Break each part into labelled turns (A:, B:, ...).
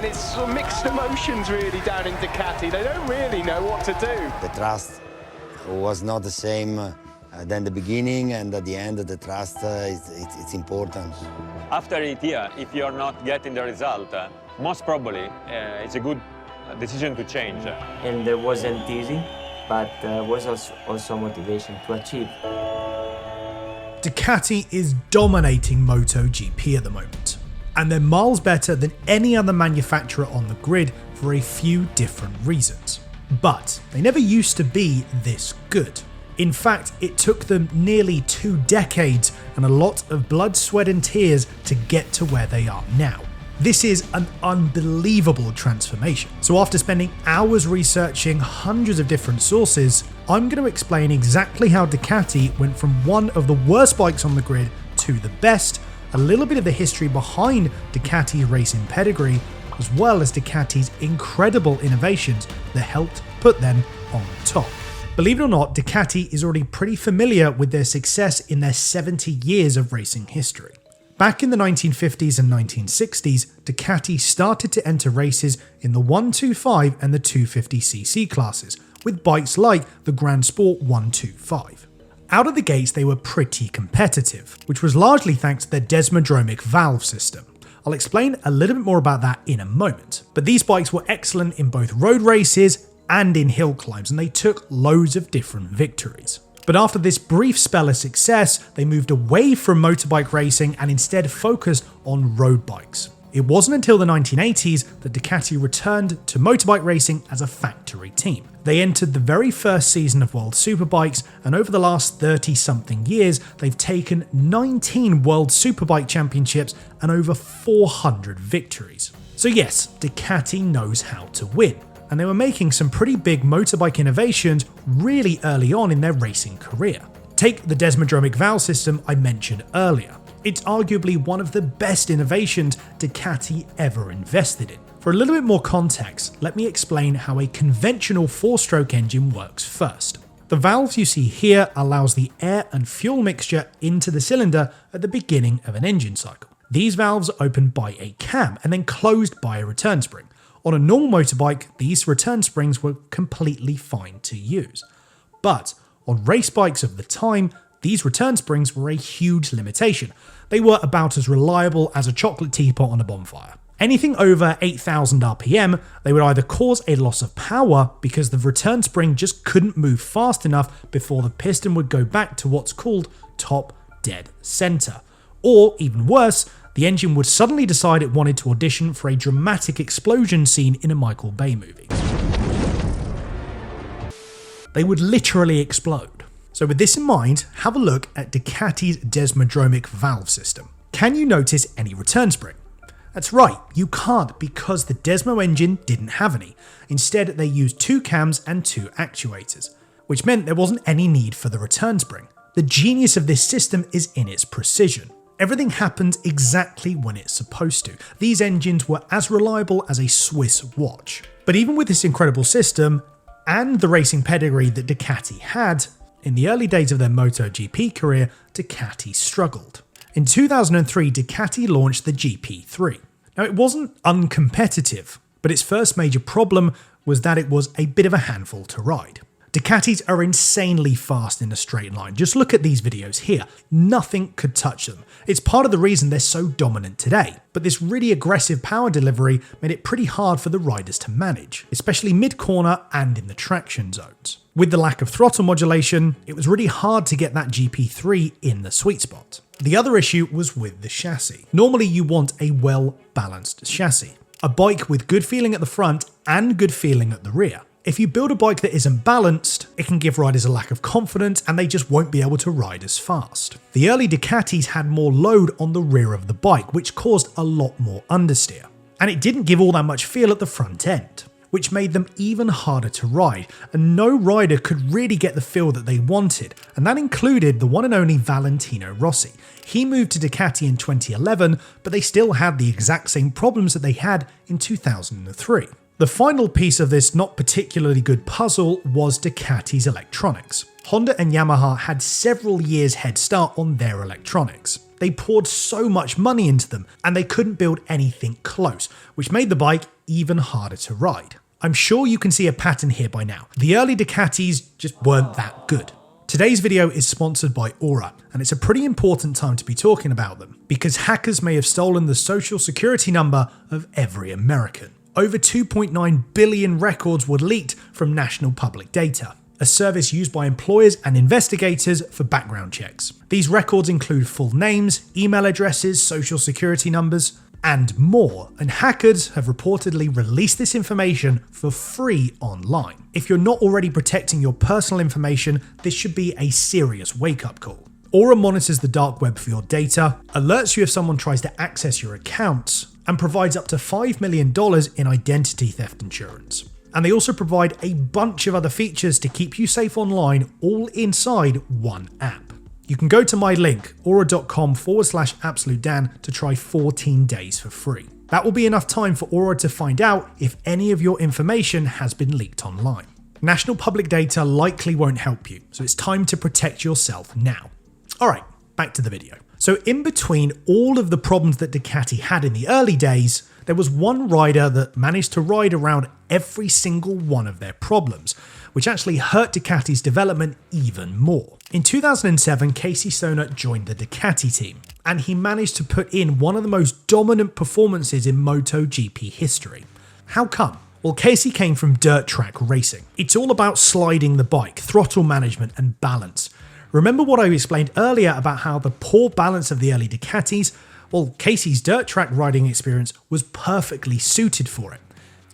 A: and it's sort of mixed emotions really down in Ducati. They don't really know what to do.
B: The trust was not the same than the beginning, and at the end the trust it's important.
C: After 8 years, if you're not getting the result, most probably it's a good decision to change.
D: And it wasn't easy, but was also motivation to achieve.
E: Ducati is dominating MotoGP at the moment, and they're miles better than any other manufacturer on the grid for a few different reasons. But they never used to be this good. In fact, it took them nearly 2 decades and a lot of blood, sweat and tears to get to where they are now. This is an unbelievable transformation. So after spending hours researching hundreds of different sources, I'm going to explain exactly how Ducati went from one of the worst bikes on the grid to the best, a little bit of the history behind Ducati's racing pedigree, as well as Ducati's incredible innovations that helped put them on top. Believe it or not, Ducati is already pretty familiar with their success in their 70 years of racing history. Back in the 1950s and 1960s, Ducati started to enter races in the 125 and the 250cc classes, with bikes like the Grand Sport 125. Out of the gates, they were pretty competitive, which was largely thanks to their desmodromic valve system. I'll explain a little bit more about that in a moment, but these bikes were excellent in both road races and in hill climbs, and they took loads of different victories. But after this brief spell of success, they moved away from motorbike racing and instead focused on road bikes. It wasn't until the 1980s that Ducati returned to motorbike racing as a factory team. They entered the very first season of World Superbikes, and over the last 30-something years, they've taken 19 World Superbike Championships and over 400 victories. So yes, Ducati knows how to win, and they were making some pretty big motorbike innovations really early on in their racing career. Take the desmodromic valve system I mentioned earlier. It's arguably one of the best innovations Ducati ever invested in. For a little bit more context, let me explain how a conventional 4-stroke engine works first. The valves you see here allows the air and fuel mixture into the cylinder at the beginning of an engine cycle. These valves open by a cam and then closed by a return spring. On a normal motorbike, these return springs were completely fine to use. But on race bikes of the time, these return springs were a huge limitation. They were about as reliable as a chocolate teapot on a bonfire. Anything over 8,000 RPM, they would either cause a loss of power because the return spring just couldn't move fast enough before the piston would go back to what's called top dead center. Or even worse, the engine would suddenly decide it wanted to audition for a dramatic explosion scene in a Michael Bay movie. They would literally explode. So with this in mind, have a look at Ducati's desmodromic valve system. Can you notice any return spring? That's right, you can't, because the Desmo engine didn't have any. Instead, they used 2 cams and 2 actuators, which meant there wasn't any need for the return spring. The genius of this system is in its precision. Everything happens exactly when it's supposed to. These engines were as reliable as a Swiss watch. But even with this incredible system, and the racing pedigree that Ducati had, in the early days of their MotoGP career, Ducati struggled. In 2003, Ducati launched the GP3. Now, it wasn't uncompetitive, but its first major problem was that it was a bit of a handful to ride. Ducatis are insanely fast in a straight line. Just look at these videos here. Nothing could touch them. It's part of the reason they're so dominant today. But this really aggressive power delivery made it pretty hard for the riders to manage, especially mid-corner and in the traction zones. With the lack of throttle modulation, it was really hard to get that GP3 in the sweet spot. The other issue was with the chassis. Normally you want a well-balanced chassis. A bike with good feeling at the front and good feeling at the rear. If you build a bike that isn't balanced, it can give riders a lack of confidence and they just won't be able to ride as fast. The early Ducatis had more load on the rear of the bike, which caused a lot more understeer. And it didn't give all that much feel at the front end, which made them even harder to ride, and no rider could really get the feel that they wanted, and that included the one and only Valentino Rossi. He moved to Ducati in 2011, but they still had the exact same problems that they had in 2003. The final piece of this not particularly good puzzle was Ducati's electronics. Honda and Yamaha had several years head start on their electronics. They poured so much money into them, and they couldn't build anything close, which made the bike even harder to ride. I'm sure you can see a pattern here by now. The early Ducatis just weren't that good. Today's video is sponsored by Aura, and it's a pretty important time to be talking about them, because hackers may have stolen the social security number of every American. Over 2.9 billion records were leaked from National Public Data, a service used by employers and investigators for background checks. These records include full names, email addresses, social security numbers, and more, and hackers have reportedly released this information for free online. If you're not already protecting your personal information, this should be a serious wake-up call. Aura monitors the dark web for your data, alerts you if someone tries to access your accounts, and provides up to $5 million in identity theft insurance. And they also provide a bunch of other features to keep you safe online, all inside one app. You can go to my link, aura.com/AbsoluteDan, to try 14 days for free. That will be enough time for Aura to find out if any of your information has been leaked online. National Public Data likely won't help you, so it's time to protect yourself now. Alright, back to the video. So in between all of the problems that Ducati had in the early days, there was one rider that managed to ride around every single one of their problems, which actually hurt Ducati's development even more. In 2007, Casey Stoner joined the Ducati team, and he managed to put in one of the most dominant performances in MotoGP history. How come? Well, Casey came from dirt track racing. It's all about sliding the bike, throttle management, and balance. Remember what I explained earlier about how the poor balance of the early Ducatis? Well, Casey's dirt track riding experience was perfectly suited for it.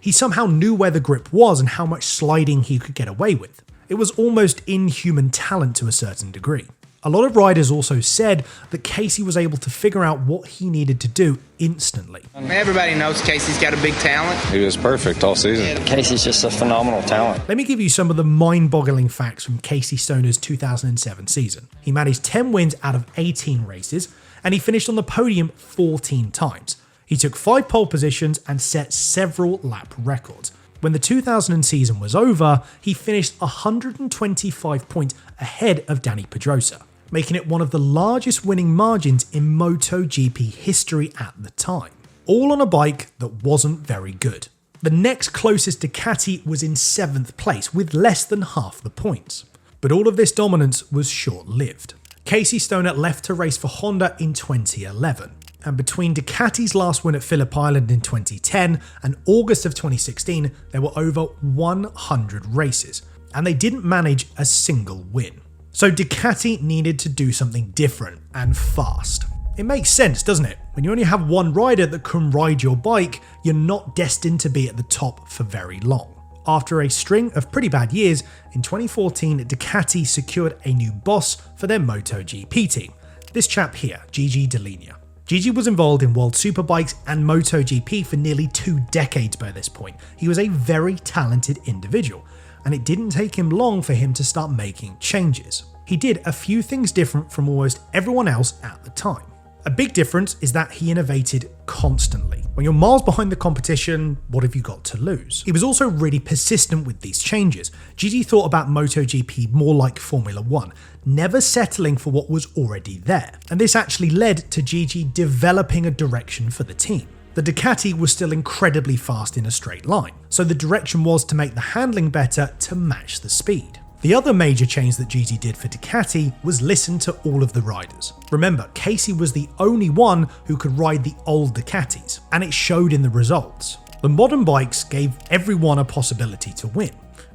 E: He somehow knew where the grip was and how much sliding he could get away with. It was almost inhuman talent to a certain degree. A lot of riders also said that Casey was able to figure out what he needed to do instantly.
F: Everybody knows Casey's got a big talent.
G: He was perfect all season.
H: Casey's just a phenomenal talent.
E: Let me give you some of the mind-boggling facts from Casey Stoner's 2007 season. He managed 10 wins out of 18 races, and he finished on the podium 14 times. He took 5 pole positions and set several lap records. When the 2000 season was over, he finished 125 points ahead of Dani Pedrosa, making it one of the largest winning margins in MotoGP history at the time. All on a bike that wasn't very good. The next closest Ducati was in 7th place with less than half the points. But all of this dominance was short-lived. Casey Stoner left to race for Honda in 2011. And between Ducati's last win at Phillip Island in 2010 and August of 2016, there were over 100 races, and they didn't manage a single win. So Ducati needed to do something different and fast. It makes sense, doesn't it? When you only have one rider that can ride your bike, you're not destined to be at the top for very long. After a string of pretty bad years, in 2014, Ducati secured a new boss for their MotoGP team. This chap here, Gigi Dall'Igna. Gigi was involved in World Superbikes and MotoGP for nearly 2 decades by this point. He was a very talented individual, and it didn't take him long for him to start making changes. He did a few things different from almost everyone else at the time. A big difference is that he innovated constantly. When you're miles behind the competition, what have you got to lose? He was also really persistent with these changes. Gigi thought about MotoGP more like Formula 1, never settling for what was already there. And this actually led to Gigi developing a direction for the team. The Ducati was still incredibly fast in a straight line, so the direction was to make the handling better to match the speed. The other major change that Gigi did for Ducati was listen to all of the riders. Remember, Casey was the only one who could ride the old Ducatis, and it showed in the results. The modern bikes gave everyone a possibility to win.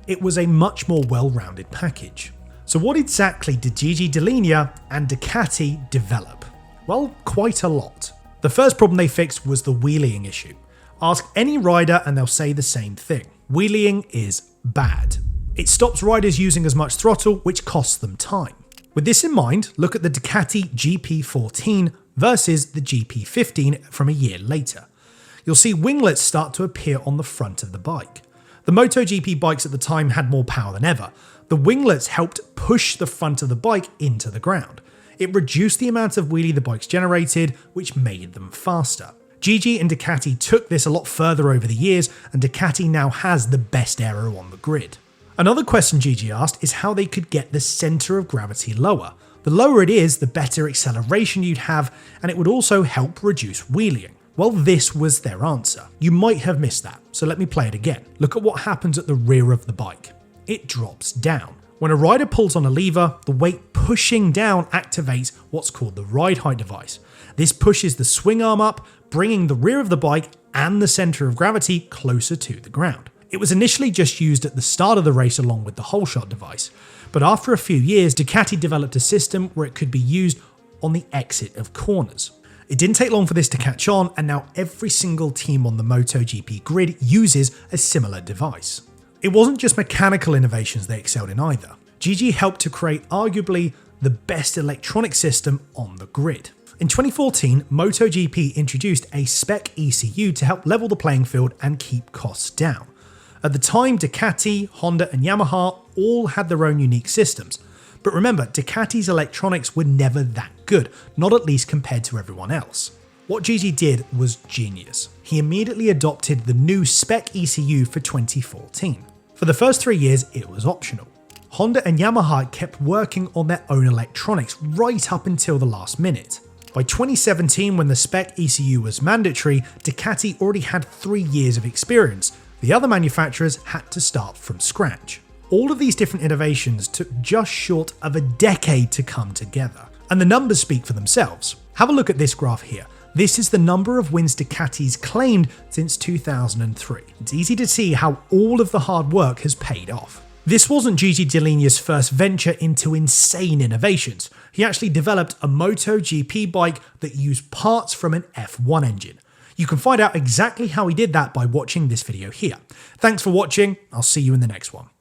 E: It was a much more well-rounded package. So what exactly did Gigi Dall'Igna and Ducati develop? Well, quite a lot. The first problem they fixed was the wheeling issue. Ask any rider and they'll say the same thing. Wheeling is bad. It stops riders using as much throttle, which costs them time. With this in mind, look at the Ducati GP14 versus the GP15 from a year later. You'll see winglets start to appear on the front of the bike. The MotoGP bikes at the time had more power than ever. The winglets helped push the front of the bike into the ground. It reduced the amount of wheelie the bikes generated, which made them faster. Gigi and Ducati took this a lot further over the years, and Ducati now has the best aero on the grid. Another question Gigi asked is how they could get the centre of gravity lower. The lower it is, the better acceleration you'd have, and it would also help reduce wheeling. Well, this was their answer. You might have missed that, so let me play it again. Look at what happens at the rear of the bike. It drops down. When a rider pulls on a lever, the weight pushing down activates what's called the ride height device. This pushes the swing arm up, bringing the rear of the bike and the centre of gravity closer to the ground. It was initially just used at the start of the race along with the whole shot device, but after a few years, Ducati developed a system where it could be used on the exit of corners. It didn't take long for this to catch on, and now every single team on the MotoGP grid uses a similar device. It wasn't just mechanical innovations they excelled in either. Gigi helped to create arguably the best electronic system on the grid. In 2014, MotoGP introduced a spec ECU to help level the playing field and keep costs down. At the time, Ducati, Honda and Yamaha all had their own unique systems. But remember, Ducati's electronics were never that good, not at least compared to everyone else. What Gigi did was genius. He immediately adopted the new spec ECU for 2014. For the first 3 years, it was optional. Honda and Yamaha kept working on their own electronics right up until the last minute. By 2017, when the spec ECU was mandatory, Ducati already had 3 years of experience. The other manufacturers had to start from scratch. All of these different innovations took just short of a decade to come together, and the numbers speak for themselves. Have a look at this graph here. This is the number of wins Ducati's claimed since 2003. It's easy to see how all of the hard work has paid off. This wasn't Gigi Dall'Igna's first venture into insane innovations. He actually developed a MotoGP bike that used parts from an F1 engine. You can find out exactly how he did that by watching this video here. Thanks for watching, I'll see you in the next one.